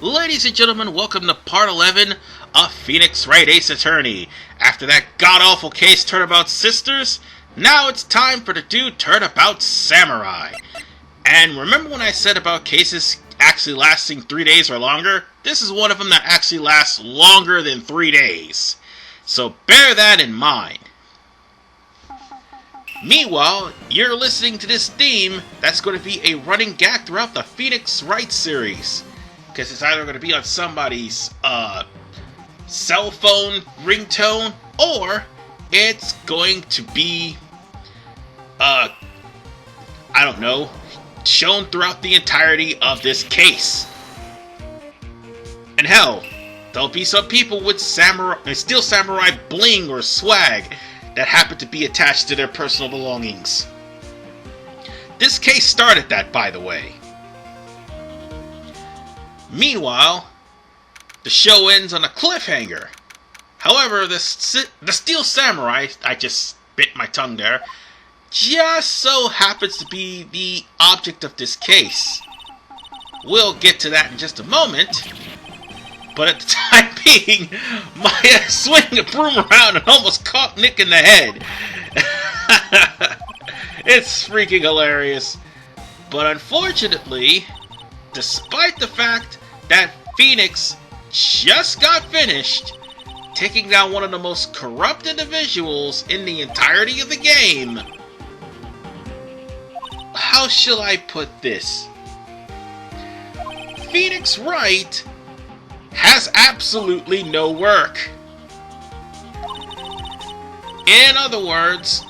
Ladies and gentlemen, welcome to part 11 of Phoenix Wright Ace Attorney. After that god-awful case Turnabout Sisters, now it's time for the new Turnabout Samurai. And remember when I said about cases actually lasting 3 days or longer? This is one of them that actually lasts longer than 3 days. So bear that in mind. Meanwhile, you're listening to this theme that's going to be a running gag throughout the Phoenix Wright series. Because it's either going to be on somebody's cell phone ringtone, or it's going to be, I don't know, shown throughout the entirety of this case. And hell, there'll be some people with Steel Samurai bling or swag that happen to be attached to their personal belongings. This case started that, by the way. Meanwhile, the show ends on a cliffhanger. However, the Steel Samurai, I just bit my tongue there, just so happens to be the object of this case. We'll get to that in just a moment, but at the time being, Maya swinging a broom around and almost caught Nick in the head. It's freaking hilarious. But unfortunately, despite the fact that Phoenix just got finished taking down one of the most corrupt individuals in the entirety of the game, how shall I put this? Phoenix Wright has absolutely no work. In other words,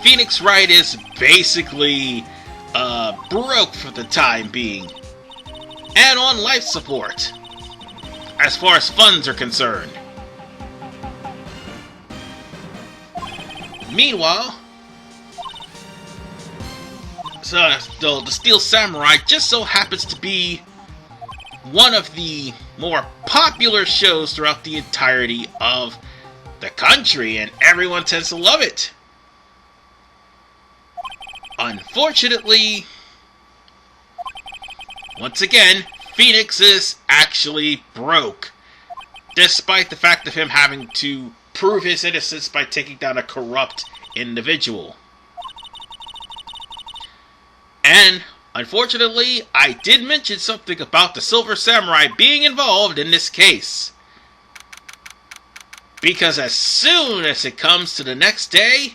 Phoenix Wright is basically broke for the time being, and on life support, as far as funds are concerned. Meanwhile, the Steel Samurai just so happens to be one of the more popular shows throughout the entirety of the country, and everyone tends to love it. Unfortunately, once again, Phoenix is actually broke, despite the fact of him having to prove his innocence by taking down a corrupt individual. And, unfortunately, I did mention something about the Silver Samurai being involved in this case. Because as soon as it comes to the next day,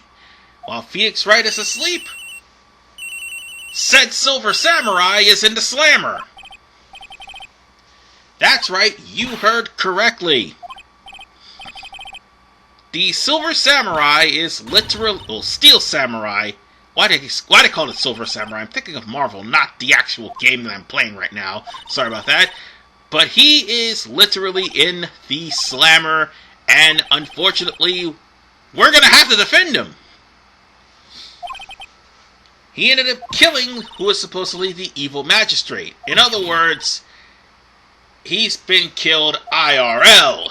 while Phoenix Wright is asleep, said Silver Samurai is in the slammer. That's right, you heard correctly. The Silver Samurai is Steel Samurai. Why they call it Silver Samurai? I'm thinking of Marvel, not the actual game that I'm playing right now. Sorry about that. But he is literally in the slammer, and unfortunately, we're going to have to defend him. He ended up killing who was supposedly the evil magistrate. In other words, he's been killed IRL.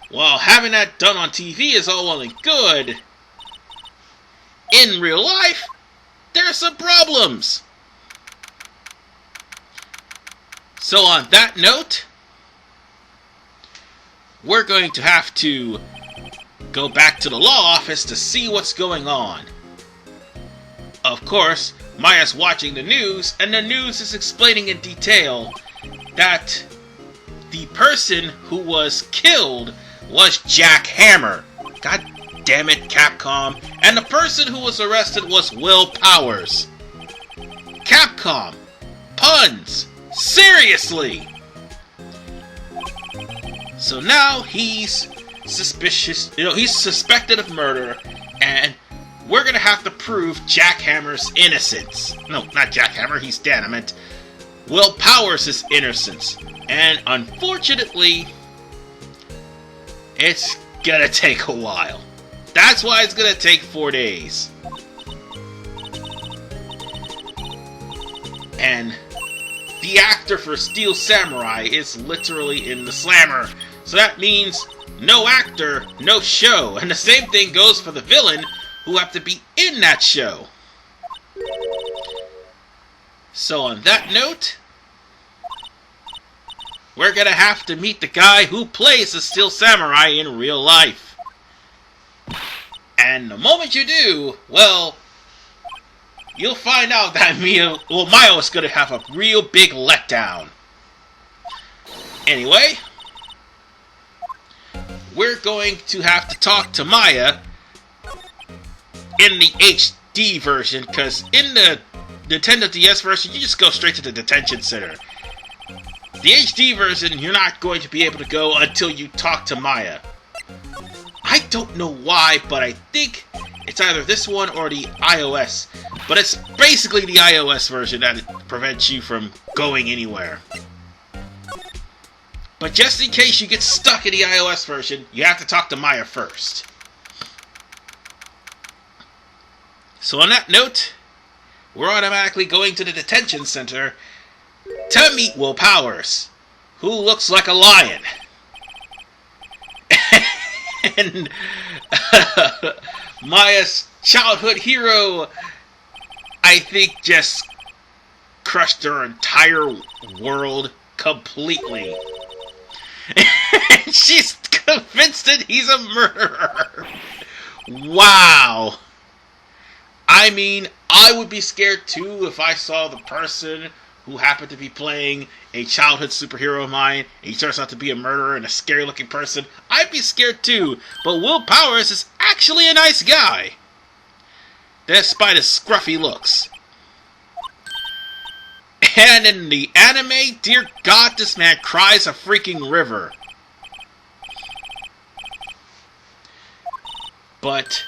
While having that done on TV is all well and good, in real life, there's some problems. So on that note, we're going to have to go back to the law office to see what's going on. Of course, Maya's watching the news, and the news is explaining in detail that the person who was killed was Jack Hammer. God damn it, Capcom. And the person who was arrested was Will Powers. Capcom. Puns. Seriously. So now he's he's suspected of murder, and we're gonna have to prove Jack Hammer's innocence. No, not Jack Hammer, he's dead. I meant Will Powers' innocence. And unfortunately, it's gonna take a while. That's why it's gonna take 4 days. And the actor for Steel Samurai is literally in the slammer. So that means no actor, no show. And the same thing goes for the villain, who have to be in that show. So on that note, we're gonna have to meet the guy who plays the Steel Samurai in real life. And the moment you do, well, you'll find out that Mayo is gonna have a real big letdown. Anyway, we're going to have to talk to Maya in the HD version, because in the Nintendo DS version, you just go straight to the detention center. The HD version, you're not going to be able to go until you talk to Maya. I don't know why, but I think it's either this one or the iOS. But it's basically the iOS version that prevents you from going anywhere. But just in case you get stuck in the iOS version, you have to talk to Maya first. So on that note, we're automatically going to the detention center to meet Will Powers, who looks like a lion. And Maya's childhood hero, I think, just crushed her entire world completely. And she's convinced that he's a murderer. Wow. I mean, I would be scared too if I saw the person who happened to be playing a childhood superhero of mine, and he turns out to be a murderer and a scary looking person. I'd be scared too, but Will Powers is actually a nice guy, despite his scruffy looks. And in the anime, dear God, this man cries a freaking river. But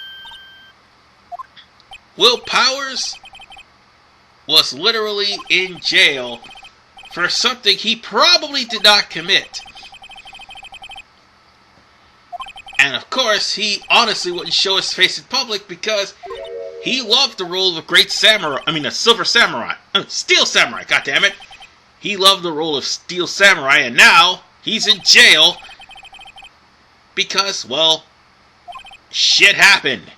Will Powers was literally in jail for something he probably did not commit. And of course, he honestly wouldn't show his face in public because he loved the role of a Silver Samurai. Steel Samurai, goddammit. He loved the role of Steel Samurai, and now he's in jail because, well, shit happened.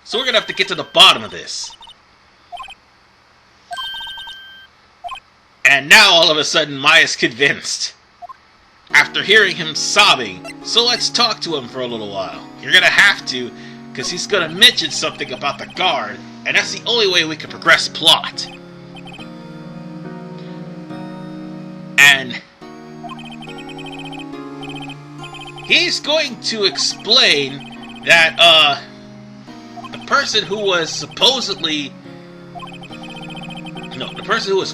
So we're gonna have to get to the bottom of this. And now all of a sudden Maya's convinced, after hearing him sobbing. So let's talk to him for a little while. You're gonna have to, because he's gonna mention something about the guard, and that's the only way we can progress plot. And he's going to explain that, the person who was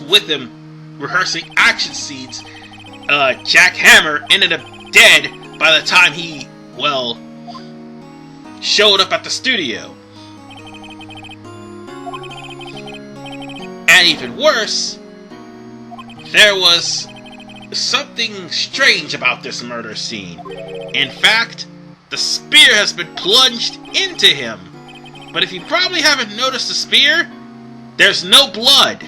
with him rehearsing action scenes, Jack Hammer, ended up dead by the time he, well, showed up at the studio. And even worse, there was something strange about this murder scene. In fact, the spear has been plunged into him. But if you probably haven't noticed the spear, there's no blood.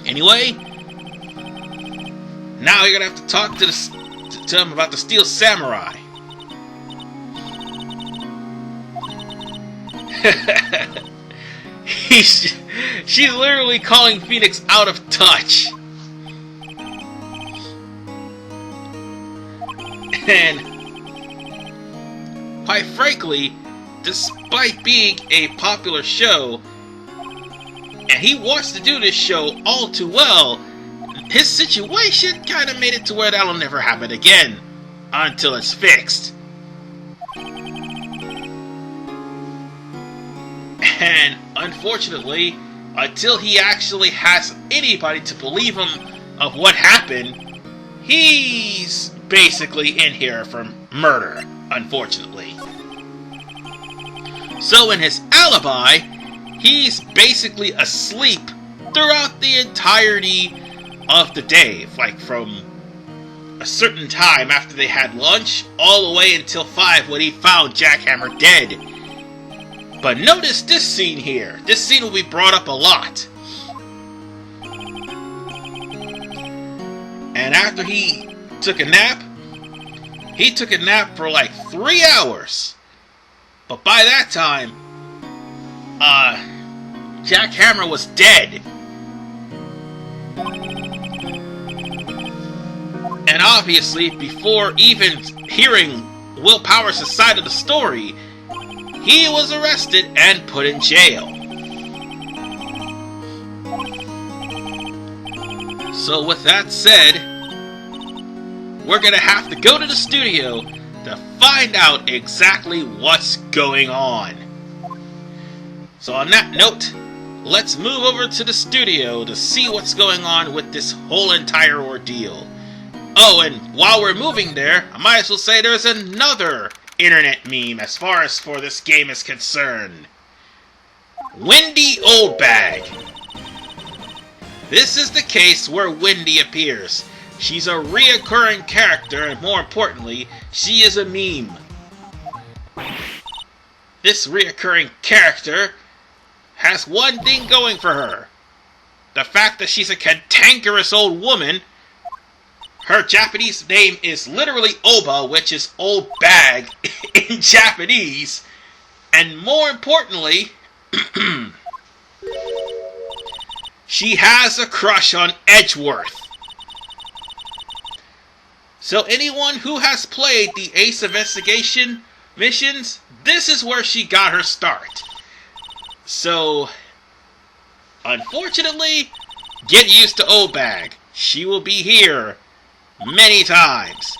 Anyway, now you're gonna have to talk to him about the Steel Samurai. She's literally calling Phoenix out of touch. And quite frankly, despite being a popular show, and he wants to do this show all too well, his situation kind of made it to where that'll never happen again until it's fixed. And unfortunately, until he actually has anybody to believe him of what happened, he's basically in here for murder, unfortunately. So in his alibi, he's basically asleep throughout the entirety of the day, like from a certain time after they had lunch all the way until 5 when he found Jack Hammer dead. But notice this scene here. This scene will be brought up a lot. And after he took a nap for like 3 hours. But by that time, Jack Hammer was dead. And obviously, before even hearing Will Powers' side of the story, he was arrested and put in jail. So with that said, we're gonna have to go to the studio to find out exactly what's going on. So on that note, let's move over to the studio to see what's going on with this whole entire ordeal. Oh, and while we're moving there, I might as well say there's another internet meme as far as for this game is concerned. Wendy Oldbag. This is the case where Wendy appears. She's a reoccurring character, and more importantly, she is a meme. This reoccurring character has one thing going for her. The fact that she's a cantankerous old woman. Her Japanese name is literally Oba, which is old bag in Japanese. And more importantly, she has a crush on Edgeworth. So anyone who has played the Ace Investigation missions, this is where she got her start. So, unfortunately, get used to Oldbag. She will be here many times.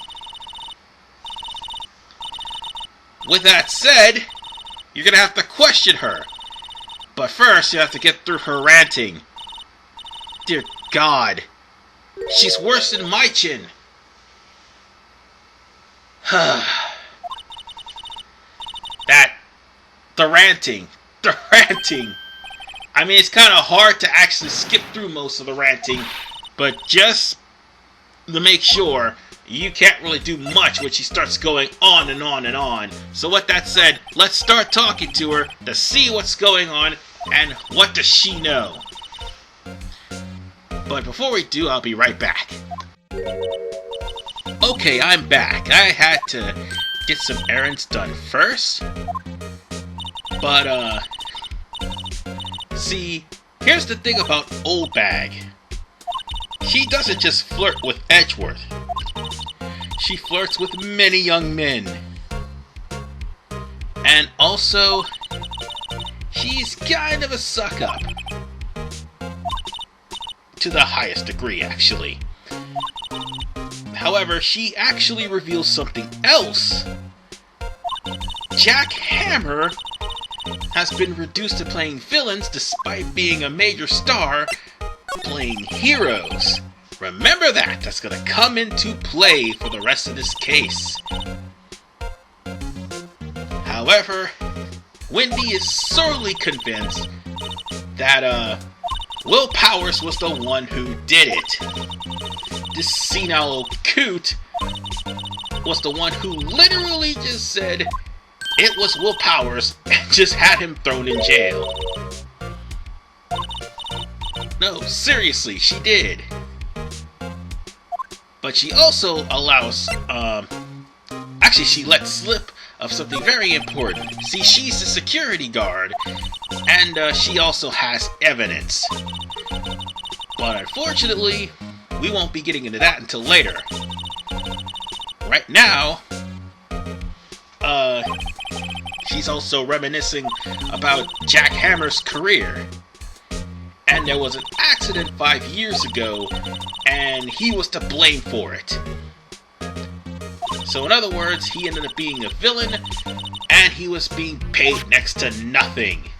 With that said, you're gonna have to question her. But first, you have to get through her ranting. Dear God, she's worse than Maichin. The ranting. I mean, it's kind of hard to actually skip through most of the ranting, but just to make sure, you can't really do much when she starts going on and on and on. So with that said, let's start talking to her to see what's going on and what does she know. But before we do, I'll be right back. Okay, I'm back. I had to get some errands done first. But, see, here's the thing about Oldbag. She doesn't just flirt with Edgeworth. She flirts with many young men. And also, she's kind of a suck-up. To the highest degree, actually. However, she actually reveals something else. Jack Hammer has been reduced to playing villains despite being a major star playing heroes. Remember that. That's going to come into play for the rest of this case. However, Wendy is sorely convinced that Will Powers was the one who did it. This senile old coot was the one who literally just said it was Will Powers and just had him thrown in jail. No, seriously, she did. But she also allows, actually she let slip of something very important. See, she's a security guard, and she also has evidence. But unfortunately, we won't be getting into that until later. Right now, she's also reminiscing about Jack Hammer's career. And there was an accident 5 years ago, and he was to blame for it. So in other words, he ended up being a villain, and he was being paid next to nothing.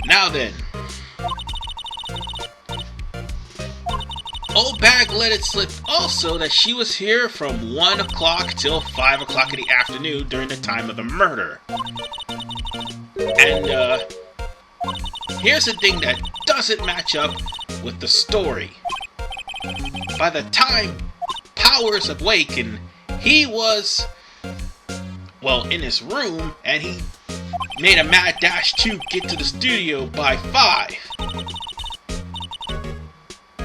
Now then, Oldbag let it slip also that she was here from 1 o'clock till 5 o'clock in the afternoon during the time of the murder. And, here's the thing that doesn't match up with the story. By the time Powers awakened, he was, well, in his room, and he made a mad dash to get to the studio by 5.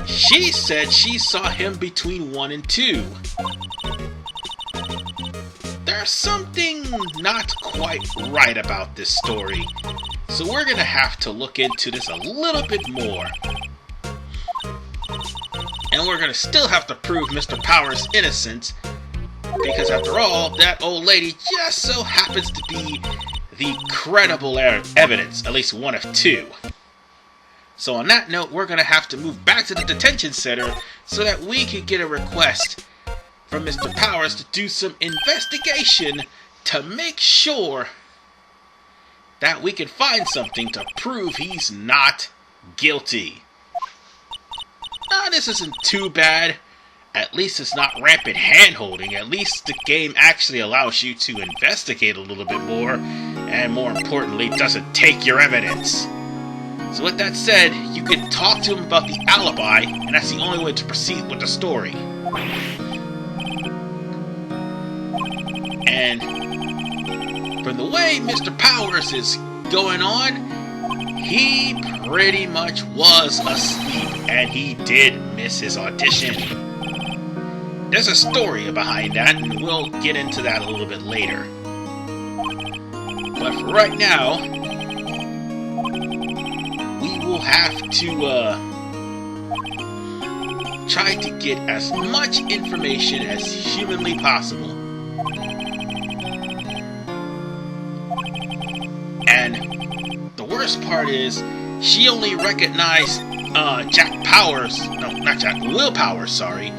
She said she saw him between 1 and 2. There there's something not quite right about this story. So we're gonna have to look into this a little bit more. And we're gonna still have to prove Mr. Powers' innocent, because after all, that old lady just so happens to be the credible evidence, at least one of two. So on that note, we're gonna have to move back to the detention center so that we can get a request from Mr. Powers to do some investigation to make sure that we can find something to prove he's not guilty. Now, this isn't too bad. At least it's not rampant hand-holding. At least the game actually allows you to investigate a little bit more, and more importantly, doesn't take your evidence. So with that said, you can talk to him about the alibi, and that's the only way to proceed with the story. And from the way Mr. Powers is going on, he pretty much was asleep, and he did miss his audition. There's a story behind that, and we'll get into that a little bit later. But for right now, we will have to try to get as much information as humanly possible. And the worst part is, she only recognized Will Powers, sorry.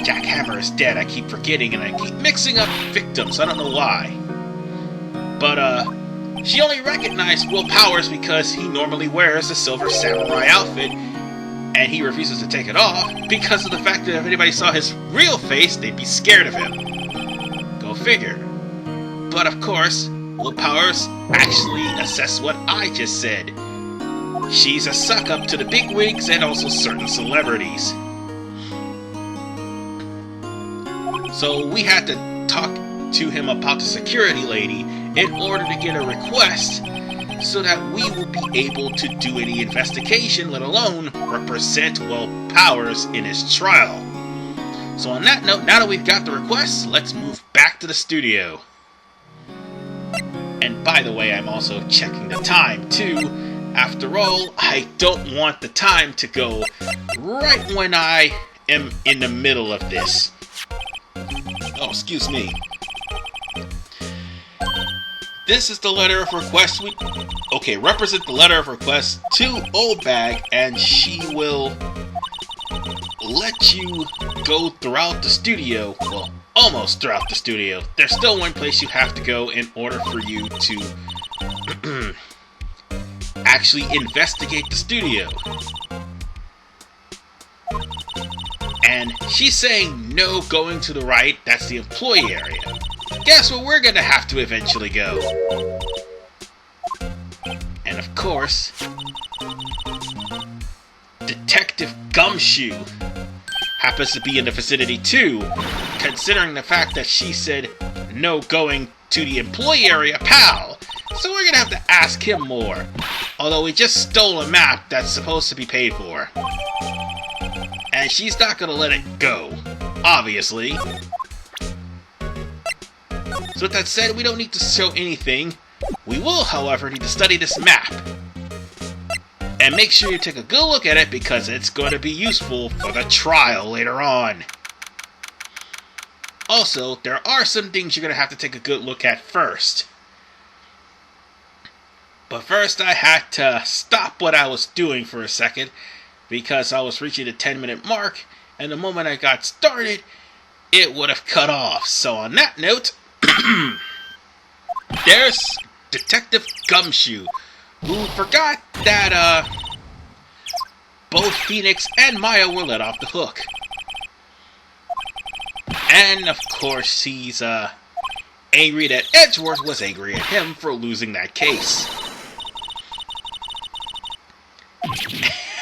Jack Hammer is dead, I keep forgetting, and I keep mixing up victims, I don't know why. But, she only recognized Will Powers because he normally wears a silver samurai outfit, and he refuses to take it off because of the fact that if anybody saw his real face, they'd be scared of him. Go figure. But of course, Will Powers actually assessed what I just said. She's a suck-up to the bigwigs and also certain celebrities. So we had to talk to him about the security lady in order to get a request so that we will be able to do any investigation, let alone represent Will Powers in his trial. So on that note, now that we've got the request, let's move back to the studio. And by the way, I'm also checking the time too. After all, I don't want the time to go right when I am in the middle of this. Oh, excuse me. This is the letter of request represent the letter of request to Oldbag, and she will let you go throughout the studio. Well, almost throughout the studio. There's still one place you have to go in order for you to actually investigate the studio. And she's saying no going to the right, that's the employee area. Guess where we're gonna have to eventually go? And of course, Detective Gumshoe happens to be in the vicinity too, considering the fact that she said no going to the employee area, pal. So we're gonna have to ask him more. Although we just stole a map that's supposed to be paid for. And she's not gonna let it go, obviously. So with that said, we don't need to show anything. We will, however, need to study this map. And make sure you take a good look at it because it's going to be useful for the trial later on. Also, there are some things you're going to have to take a good look at first. But first I had to stop what I was doing for a second because I was reaching the 10-minute mark, and the moment I got started, it would have cut off. So on that note, there's Detective Gumshoe, who forgot that both Phoenix and Maya were let off the hook. And of course he's angry that Edgeworth was angry at him for losing that case.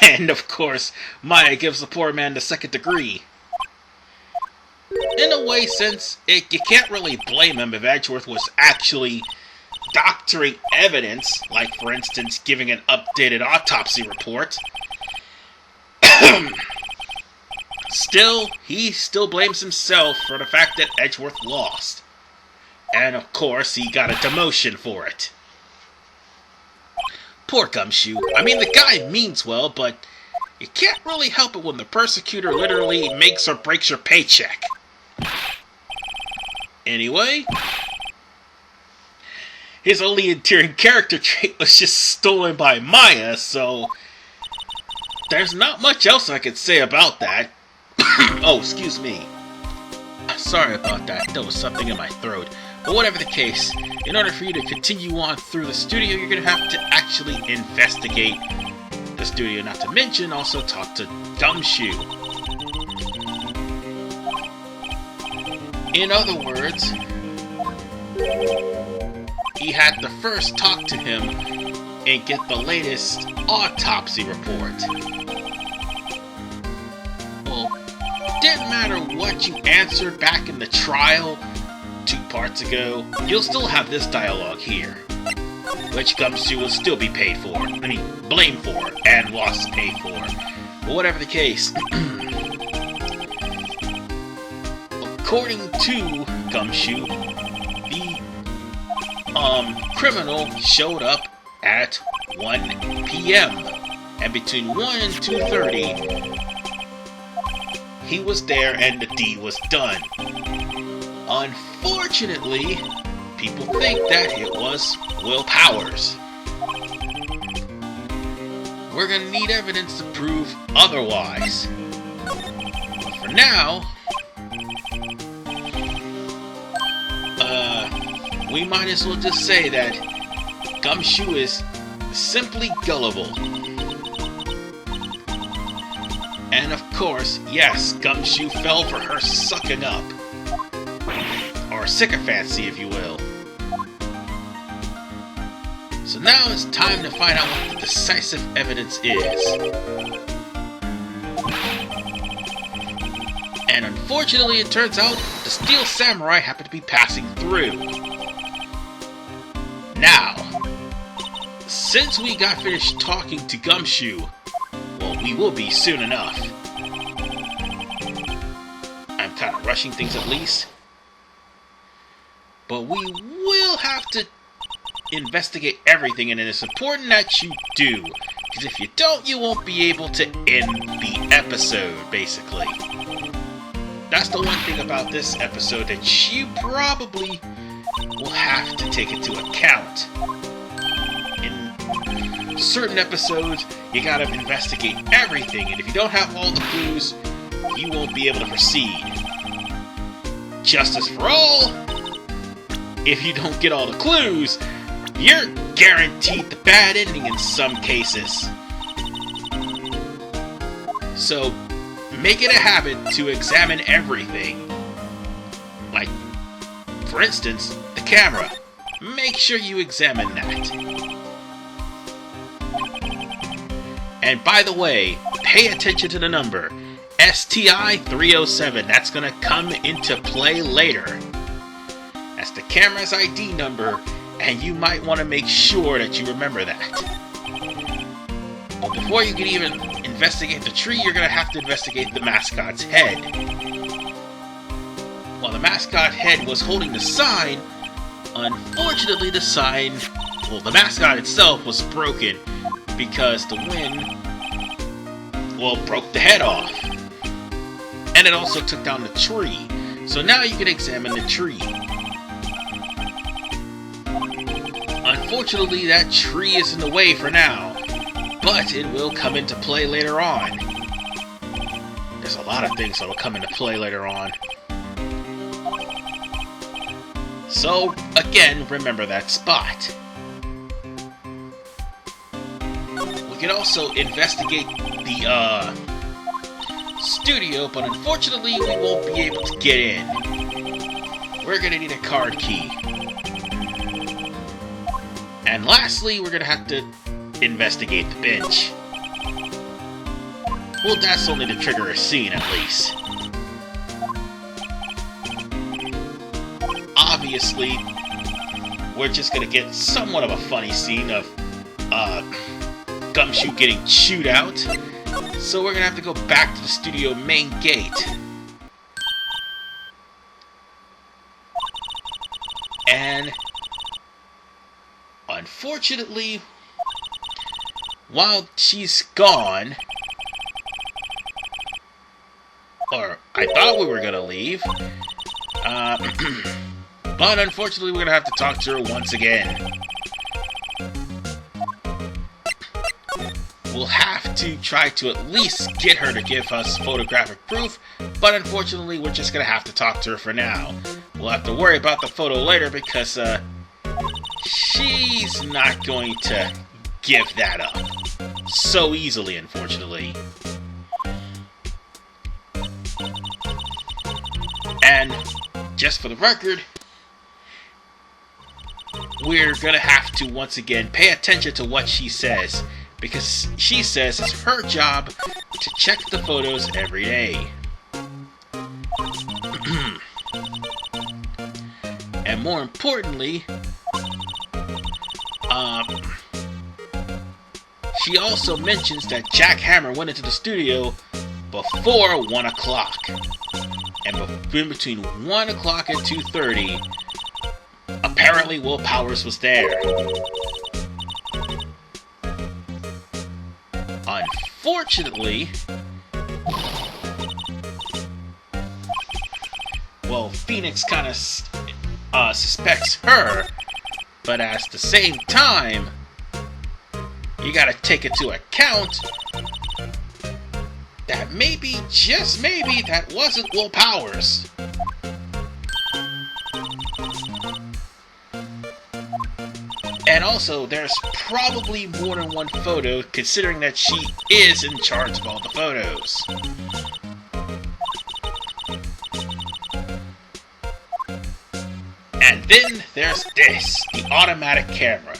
And of course Maya gives the poor man the second degree. In a way, since you can't really blame him if Edgeworth was actually doctoring evidence, like for instance giving an updated autopsy report. Still, he still blames himself for the fact that Edgeworth lost. And of course, he got a demotion for it. Poor Gumshoe. I mean, the guy means well, but you can't really help it when the persecutor literally makes or breaks your paycheck. Anyway, his only endearing character trait was just stolen by Maya, so there's not much else I could say about that. Oh, excuse me. Sorry about that. There was something in my throat. But whatever the case, in order for you to continue on through the studio, you're going to have to actually investigate the studio, not to mention also talk to Gumshoe. In other words, he had to first talk to him and get the latest autopsy report. Well, didn't matter what you answered back in the trial 2 parts ago, you'll still have this dialogue here, which Gumshoe will still be paid for. I mean, blamed for, and lost pay for. But whatever the case, according to Gumshoe, the criminal showed up at 1 p.m. and between 1 and 2:30, he was there and the deed was done. Unfortunately, people think that it was Will Powers. We're gonna need evidence to prove otherwise. But for now, we might as well just say that Gumshoe is simply gullible. And of course, yes, Gumshoe fell for her sucking up. Or sycophancy, if you will. So now it's time to find out what the decisive evidence is. And unfortunately, it turns out the Steel Samurai happened to be passing through. Now, since we got finished talking to Gumshoe, well, we will be soon enough. I'm kind of rushing things at least. But we will have to investigate everything, and it is important that you do. Because if you don't, you won't be able to end the episode, basically. That's the one thing about this episode that you probably will have to take into account. In certain episodes, you gotta investigate everything, and if you don't have all the clues, you won't be able to proceed. Justice for all. If you don't get all the clues, you're guaranteed the bad ending in some cases. So, make it a habit to examine everything. Like, for instance, the camera. Make sure you examine that. And by the way, pay attention to the number. STI 307. That's gonna come into play later. That's the camera's ID number, and you might want to make sure that you remember that. But before you can even investigate the tree, you're going to have to investigate the mascot's head. While the mascot head was holding the sign, unfortunately the sign, well, the mascot itself was broken because the wind, well, broke the head off. And it also took down the tree. So now you can examine the tree. Unfortunately, that tree is in the way for now, but it will come into play later on. There's a lot of things that will come into play later on. So, again, remember that spot. We can also investigate the, studio, but unfortunately, we won't be able to get in. We're gonna need a card key. And lastly, we're gonna have to investigate the bench. Well, that's only to trigger a scene, at least. Obviously, we're just gonna get somewhat of a funny scene of Gumshoe getting chewed out. So we're gonna have to go back to the studio main gate. And unfortunately, while she's gone, or I thought we were gonna leave, but unfortunately we're gonna have to talk to her once again. We'll have to try to at least get her to give us photographic proof, but unfortunately we're just gonna have to talk to her for now. We'll have to worry about the photo later because she's not going to give that up so easily, unfortunately. And just for the record, we're gonna have to once again pay attention to what she says, because she says it's her job to check the photos every day. And more importantly, she also mentions that Jack Hammer went into the studio before 1 o'clock. And in between 1 o'clock and 2:30, apparently Will Powers was there. Unfortunately, well, Phoenix kind of suspects her, but at the same time, you gotta take into account that maybe, just maybe, that wasn't Will Powers. And also, there's probably more than one photo, considering that she is in charge of all the photos. And then there's this, the automatic camera.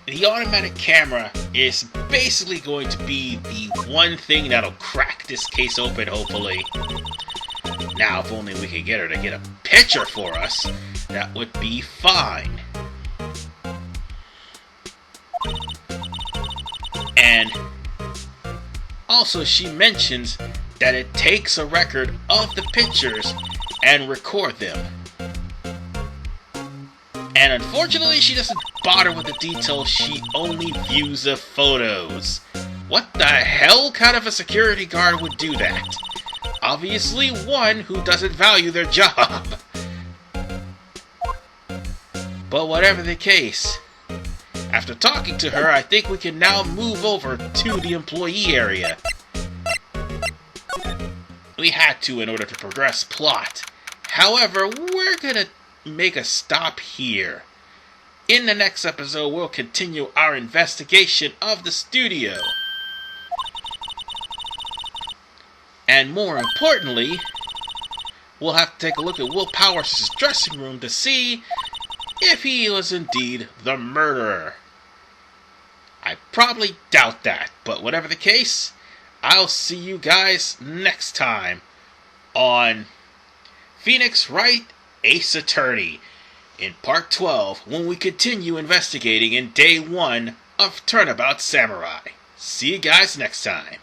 The automatic camera is basically going to be the one thing that'll crack this case open, hopefully. Now, if only we could get her to get a picture for us, that would be fine. And also she mentions that it takes a record of the pictures and record them. And unfortunately, she doesn't bother with the details, she only views the photos. What the hell kind of a security guard would do that? Obviously one who doesn't value their job. But whatever the case, after talking to her, I think we can now move over to the employee area. We had to in order to progress plot. However, we're gonna make a stop here. In the next episode, we'll continue our investigation of the studio. And more importantly, we'll have to take a look at Will Powers' dressing room to see if he was indeed the murderer. I probably doubt that, but whatever the case, I'll see you guys next time on Phoenix Wright, Ace Attorney, in Part 12, when we continue investigating in Day 1 of Turnabout Samurai. See you guys next time.